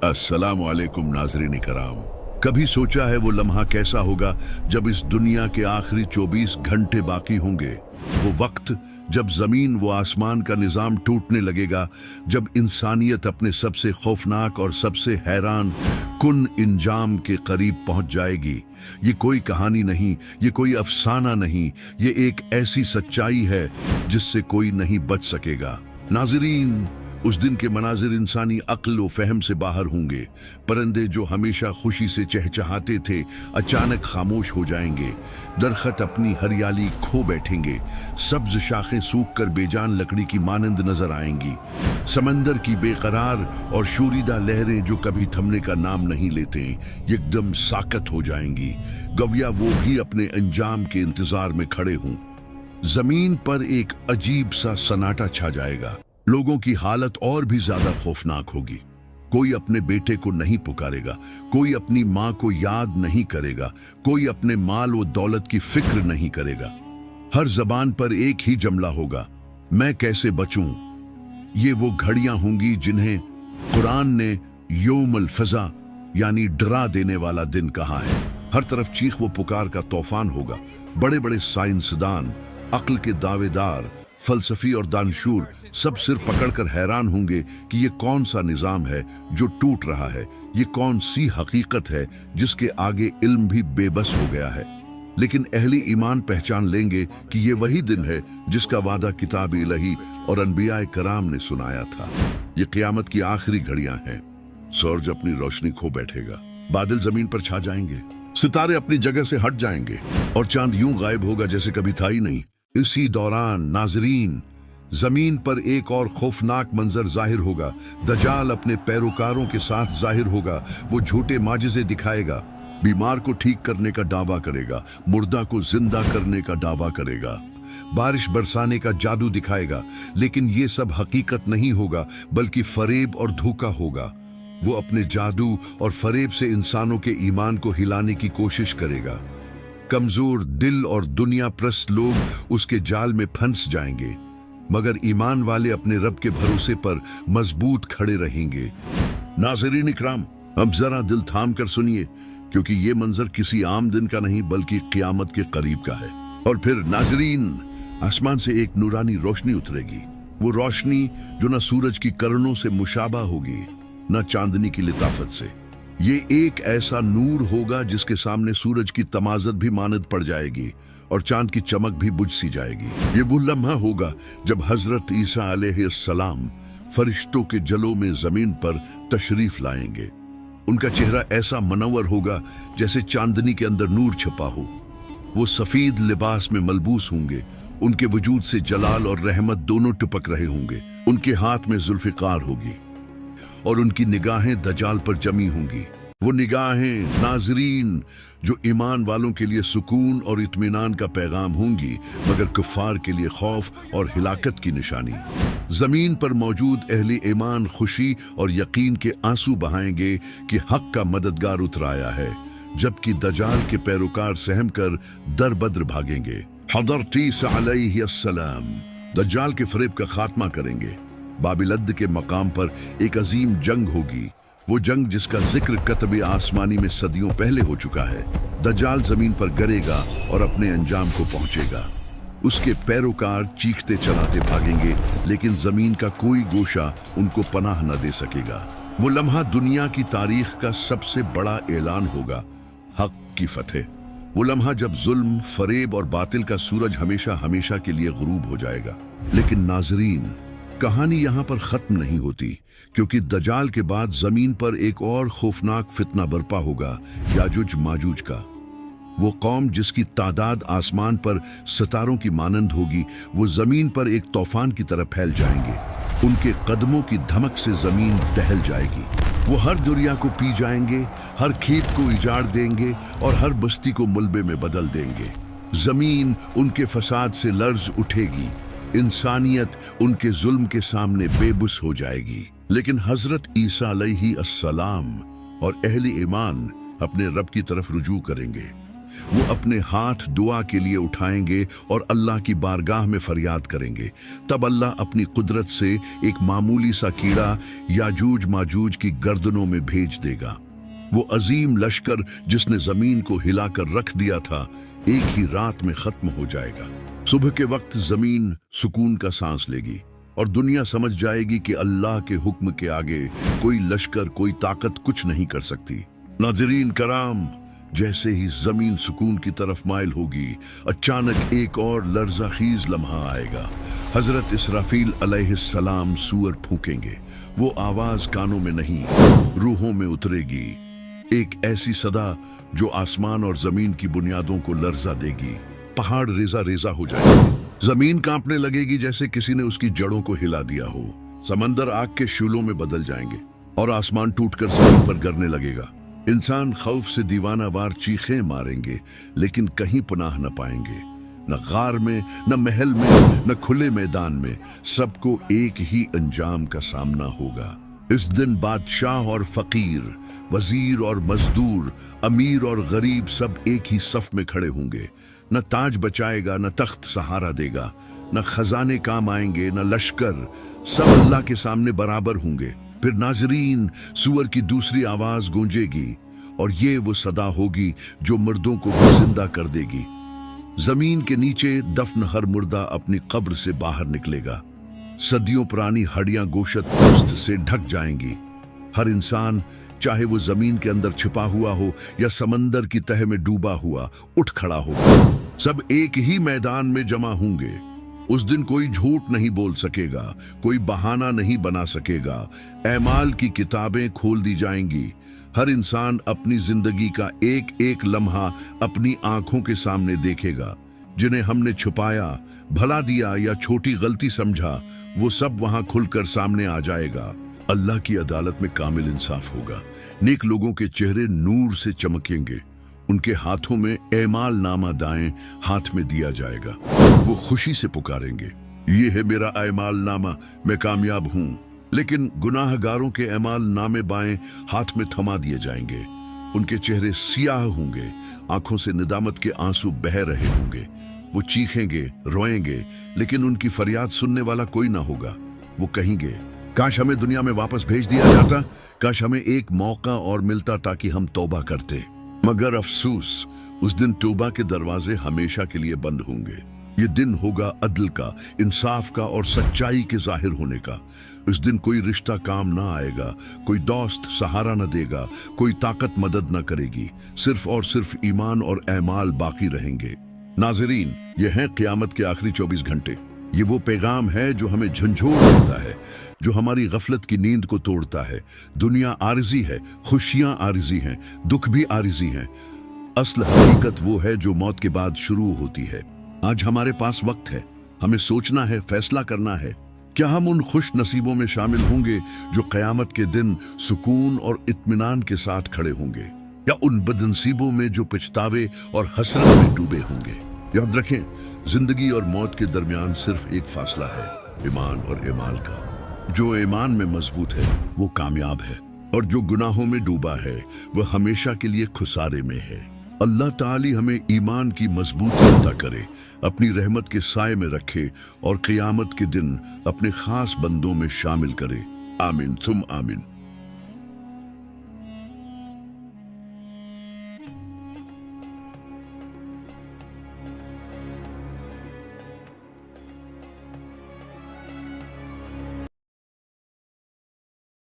अस्सलामु अलैकुम नाज़रीन कराम। कभी सोचा है वो लम्हा कैसा होगा जब इस दुनिया के आखिरी 24 घंटे बाकी होंगे? वो वक्त जब जमीन व आसमान का निजाम टूटने लगेगा, जब इंसानियत अपने सबसे खौफनाक और सबसे हैरान कुन इंजाम के करीब पहुंच जाएगी। ये कोई कहानी नहीं, ये कोई अफसाना नहीं, ये एक ऐसी सच्चाई है जिससे कोई नहीं बच सकेगा। नाज़रीन, उस दिन के मनाजिर इंसानी अक्ल व फहम से बाहर होंगे। परिंदे जो हमेशा खुशी से चहचहाते थे अचानक खामोश हो जाएंगे। दरख्त अपनी हरियाली खो बैठेंगे। सब्ज शाखें सूख कर बेजान लकड़ी की मानंद नजर आएंगी। समंदर की बेकरार और शूरीदा लहरें जो कभी थमने का नाम नहीं लेते एकदम साकत हो जाएंगी। गविया वो भी अपने अंजाम के इंतजार में खड़े हों। जमीन पर एक अजीब सा सन्नाटा छा जाएगा। लोगों की हालत और भी ज्यादा खौफनाक होगी। कोई अपने बेटे को नहीं पुकारेगा, कोई अपनी माँ को याद नहीं करेगा, कोई अपने माल व दौलत की फिक्र नहीं करेगा। हर जबान पर एक ही जमला होगा, मैं कैसे बचूं। ये वो घड़ियां होंगी जिन्हें कुरान ने यौमुल फज़ा यानी डरा देने वाला दिन कहा है। हर तरफ चीख व पुकार का तूफान होगा। बड़े बड़े साइंसदान, अक्ल के दावेदार, फलसफी और दानशूर सब सिर पकड़कर हैरान होंगे कि ये कौन सा निजाम है जो टूट रहा है। ये कौन सी हकीकत है जिसके आगे इल्म भी बेबस हो गया है। लेकिन अहली ईमान पहचान लेंगे कि ये वही दिन है जिसका वादा किताब इलाही और अनबियाए कराम ने सुनाया था। ये क़यामत की आखिरी घड़ियां हैं। सूरज अपनी रोशनी खो बैठेगा, बादल जमीन पर छा जाएंगे, सितारे अपनी जगह से हट जाएंगे और चांद यूं गायब होगा जैसे कभी था ही नहीं। इसी दौरान नाजरीन, जमीन पर एक और खौफनाक मंजर जाहिर होगा। दजाल अपने पैरोकारों के साथ जाहिर होगा। वो झूठे माजिज़े दिखाएगा, बीमार को ठीक करने का दावा करेगा, मुर्दा को जिंदा करने का दावा करेगा, बारिश बरसाने का जादू दिखाएगा। लेकिन ये सब हकीकत नहीं होगा बल्कि फरेब और धोखा होगा। वो अपने जादू और फरेब से इंसानों के ईमान को हिलाने की कोशिश करेगा। कमजोर दिल और दुनिया प्रस्त लोग उसके जाल में फंस जाएंगे, मगर ईमान वाले अपने रब के भरोसे पर मजबूत खड़े रहेंगे। नाज़रीन इकराम, अब जरा दिल थाम कर सुनिए, क्योंकि ये मंजर किसी आम दिन का नहीं बल्कि क़यामत के करीब का है। और फिर नाज़रीन, आसमान से एक नूरानी रोशनी उतरेगी। वो रोशनी जो न सूरज की किरणों से मुशाबा होगी न चांदनी की लिताफत से। ये एक ऐसा नूर होगा जिसके सामने सूरज की तमाज़त भी मानद पड़ जाएगी और चांद की चमक भी बुझ सी जाएगी। ये वो लम्हा होगा जब हजरत ईसा अलैहिस्सलाम फरिश्तों के जलों में जमीन पर तशरीफ लाएंगे। उनका चेहरा ऐसा मनव्वर होगा जैसे चांदनी के अंदर नूर छपा हो। वो सफेद लिबास में मलबूस होंगे। उनके वजूद से जलाल और रहमत दोनों टपक रहे होंगे। उनके हाथ में जुल्फ़िकार होगी और उनकी निगाहें दजाल पर जमी होंगी। वो निगाहें नाजरीन जो ईमान वालों के लिए सुकून और इत्मीनान का पैगाम होंगी, मगर कुफ्फार के लिए खौफ और हिलाकत की निशानी। जमीन पर मौजूद अहले ईमान खुशी और यकीन के आंसू बहाएंगे कि हक का मददगार उतर आया है, जबकि दजाल के पैरोकार सहम कर दर बद्र भागेंगे। हज़रत ईसा अलैहिस्सलाम दज्जाल के फरेब का खात्मा करेंगे। बाबिलद के मकाम पर एक अजीम जंग होगी, वो जंग जिसका जिक्र कतबे आसमानी में सदियों पहले हो चुका है। दज्जाल जमीन पर गिरेगा और अपने अंजाम को पहुंचेगा। उसके पैरोकार चीखते चलाते भागेंगे, लेकिन जमीन का कोई गोशा उनको पनाह न दे सकेगा। वो लम्हा दुनिया की तारीख का सबसे बड़ा ऐलान होगा, हक की फतेह। वो लम्हा जब जुल्म, फरेब और बातिल का सूरज हमेशा हमेशा के लिए गुरूब हो जाएगा। लेकिन नाजरीन, कहानी यहाँ पर खत्म नहीं होती, क्योंकि दजाल के बाद जमीन पर एक और खौफनाक फितना बरपा होगा, याजुज माजुज का। वो कौम जिसकी तादाद आसमान पर सितारों की मानंद होगी, वो जमीन पर एक तूफान की तरह फैल जाएंगे। उनके कदमों की धमक से जमीन दहल जाएगी। वो हर दुनिया को पी जाएंगे, हर खेत को उजाड़ देंगे और हर बस्ती को मुलबे में बदल देंगे। जमीन उनके फसाद से लर्ज उठेगी। इंसानियत उनके जुल्म के सामने बेबस हो जाएगी। लेकिन हजरत ईसा अलैहिस्सलाम और अहले ईमान अपने रब की तरफ रुजू करेंगे। वो अपने हाथ दुआ के लिए उठाएंगे और अल्लाह की बारगाह में फरियाद करेंगे। तब अल्लाह अपनी कुदरत से एक मामूली सा कीड़ा याजूज माजूज की गर्दनों में भेज देगा। वो अजीम लश्कर जिसने जमीन को हिलाकर रख दिया था, एक ही रात में खत्म हो जाएगा। सुबह के वक्त जमीन सुकून का सांस लेगी और दुनिया समझ जाएगी कि अल्लाह के हुक्म के आगे कोई लश्कर, कोई ताकत कुछ नहीं कर सकती। नाज़रीन कराम, जैसे ही जमीन सुकून की तरफ माइल होगी, अचानक एक और लर्ज़ाख़ीज़ लम्हा आएगा। हजरत इसराफील अलैहिस्सलाम सूअर फूकेंगे। वो आवाज कानों में नहीं, रूहों में उतरेगी। एक ऐसी सदा जो आसमान और जमीन की बुनियादों को लर्जा देगी। पहाड़ रेजा रेजा हो जाएंगे, जमीन कांपने लगेगी जैसे किसी ने उसकी जड़ों को हिला दिया हो। समंदर आग के शूलों में बदल जाएंगे और आसमान टूटकर जमीन पर गिरने लगेगा। इंसान खौफ से दीवानावार चीखें मारेंगे, लेकिन कहीं पनाह न पाएंगे। न गार में, न महल में, न खुले मैदान में। सबको एक ही अंजाम का सामना होगा। इस दिन बादशाह और फकीर, वजीर और मजदूर, अमीर और गरीब सब एक ही सफ में खड़े होंगे। न ताज बचाएगा, न तख्त सहारा देगा, न खजाने काम आएंगे, न लश्कर। सब अल्लाह के सामने बराबर होंगे। फिर नाजरीन, सूअर की दूसरी आवाज गूंजेगी और ये वो सदा होगी जो मुर्दों को भी जिंदा कर देगी। जमीन के नीचे दफन हर मुर्दा अपनी कब्र से बाहर निकलेगा। सदियों पुरानी हड्डियां गोशत गोश्त से ढक जाएंगी। हर इंसान, चाहे वो जमीन के अंदर छिपा हुआ हो या समंदर की तह में डूबा हुआ, उठ खड़ा होगा। सब एक ही मैदान में जमा होंगे। उस दिन कोई झूठ नहीं बोल सकेगा, कोई बहाना नहीं बना सकेगा। ऐमाल की किताबें खोल दी जाएंगी। हर इंसान अपनी जिंदगी का एक एक लम्हा अपनी आंखों के सामने देखेगा। जिन्हें हमने छुपाया, भला दिया या छोटी गलती समझा, वो सब वहां खुलकर सामने आ जाएगा। अल्लाह की अदालत में कामिल इंसाफ होगा। नेक लोगों के चेहरे नूर से चमकेंगे। उनके हाथों में ऐमाल नामा दाएं हाथ में दिया जाएगा। वो खुशी से पुकारेंगे, ये है मेरा ऐमाल नामा, मैं कामयाब हूं। लेकिन गुनाहगारों के ऐमाल नामे बाएं हाथ में थमा दिए जाएंगे। उनके चेहरे सियाह होंगे, आंखों से निदामत के आंसू बह रहे होंगे। वो चीखेंगे, रोएंगे, लेकिन उनकी फरियाद सुनने वाला कोई ना होगा। वो कहेंगे, काश हमें दुनिया में वापस भेज दिया जाता, काश हमें एक मौका और मिलता ताकि हम तौबा करते। मगर अफसोस, उस दिन तौबा के दरवाजे हमेशा के लिए बंद होंगे। ये दिन होगा अदल का, इंसाफ का और सच्चाई के जाहिर होने का। इस दिन कोई रिश्ता काम ना आएगा, कोई दोस्त सहारा न देगा, कोई ताकत मदद न करेगी। सिर्फ और सिर्फ ईमान और ऐमाल बाकी रहेंगे। नाजरीन, ये है क़यामत के आखिरी 24 घंटे। ये वो पैगाम है जो हमें झंझोड़ देता है, जो हमारी गफलत की नींद को तोड़ता है। दुनिया आरिजी है, खुशियां आरिजी हैं, दुख भी आरिजी हैं। असल हकीकत वो है जो मौत के बाद शुरू होती है। आज हमारे पास वक्त है, हमें सोचना है, फैसला करना है। क्या हम उन खुश नसीबों में शामिल होंगे जो क़यामत के दिन सुकून और इत्मीनान के साथ खड़े होंगे, या उन बदनसीबों में जो पछतावे और हसरत में डूबे होंगे? याद रखें, जिंदगी और मौत के दरमियान सिर्फ एक फासला है, ईमान और ऐमाल का। जो ईमान में मजबूत है वो कामयाब है, और जो गुनाहों में डूबा है वह हमेशा के लिए खुसारे में है। अल्लाह ताली हमें ईमान की मजबूती अता करे, अपनी रहमत के साए में रखे और क़यामत के दिन अपने खास बंदों में शामिल करे। आमीन तुम आमीन।